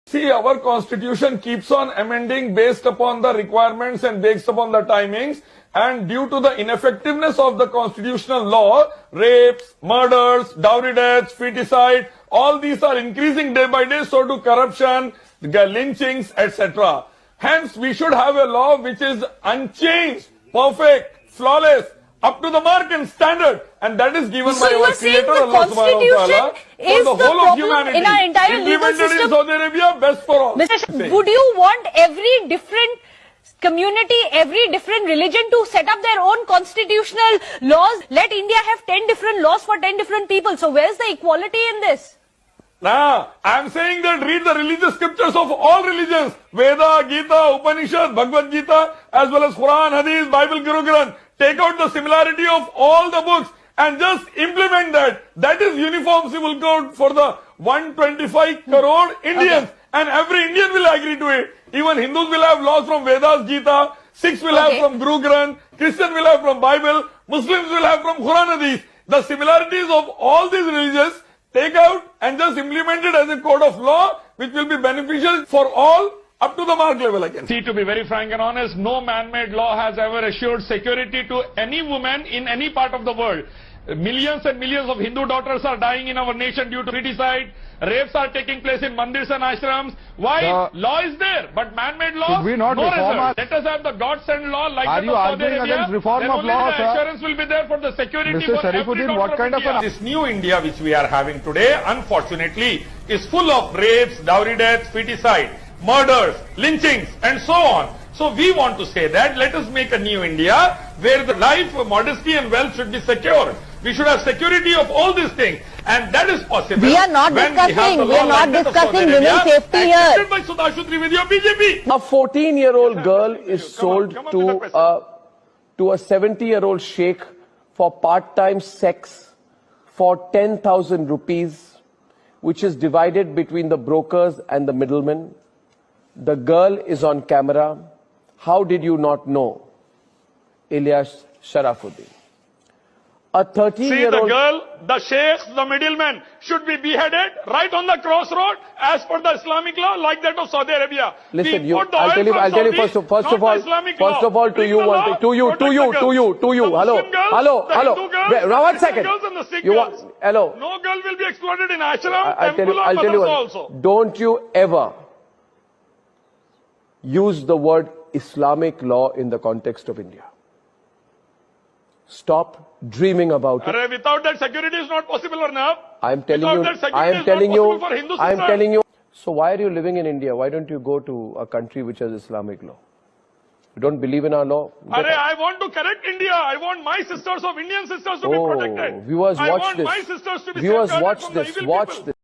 See, our constitution keeps on amending based upon the requirements and based upon the timings. And due to the ineffectiveness of the constitutional law, rapes, murders, dowry deaths, feticide, all these are increasing day by day. So do corruption, lynchings, etc. Hence, we should have a law which is unchanged, perfect, flawless, up to the mark and standard, and that is given by our Creator, Allah Subhanahu wa Taala, for the whole of humanity. In our entire legal Implemented system, in Saudi Arabia, best for all. Mr. Would you want every different community, every different religion to set up their own constitutional laws? Let India have 10 different laws for 10 different people. So where's the equality in this? Nah, I'm saying that read the religious scriptures of all religions, Veda, Gita, Upanishad, Bhagavad Gita, as well as Quran, Hadith, Bible, Guru Granth. Take out the similarity of all the books and just implement that. That is uniform civil code for the 125 crore Indians. Okay. And every Indian will agree to it. Even Hindus will have laws from Vedas, Gita, Sikhs will have from Guru Granth, Christians will have from Bible, Muslims will have from Quran Hadith. The similarities of all these religions, take out and just implement it as a code of law which will be beneficial for all up to the mark level again. See, to be very frank and honest, no man-made law has ever assured security to any woman in any part of the world. Millions and millions of Hindu daughters are dying in our nation due to feticide. Rapes are taking place in mandirs and ashrams. Why? Law is there, but man-made law, should we not no reform result. Let us have the God-sent law like Are that you of Saudi arguing Arabia, against reform then of only law, the sir? assurance will be there for the security Mr. for every Sharifuddin, daughter what kind of India. This new India which we are having today, unfortunately, is full of rapes, dowry deaths, feticide, murders, lynchings, and so on. So we want to say that let us make a new India where the life, modesty and wealth should be secure. We should have security of all these things, and that is possible. We are not discussing. We are not discussing women's safety here. By Sudhanshu Trivedi of BJP. A 14-year-old girl is sold to a 70-year-old sheikh for part-time sex for 10,000 rupees, which is divided between the brokers and the middlemen. The girl is on camera. How did you not know? Ilyas Sharifuddin. A 13-year-old... See, the girl, the sheikhs, the middlemen should be beheaded right on the crossroad as per the Islamic law, like that of Saudi Arabia. Listen, I'll tell you first of all, to you, hello. Now, 1 second. Hello. No girl will be exploited in ashram, I'll tell you also. Don't you ever use the word Islamic law in the context of India. Stop dreaming about it. Without that, security is not possible, Arnab. I am telling you. So why are you living in India? Why don't you go to a country which has Islamic law? You don't believe in our law? I want to correct India. I want my sisters of Indian sisters to be protected. Viewers, watch this. I want my sisters to be Viewers, safeguarded watch from the this. evil Watch people. this.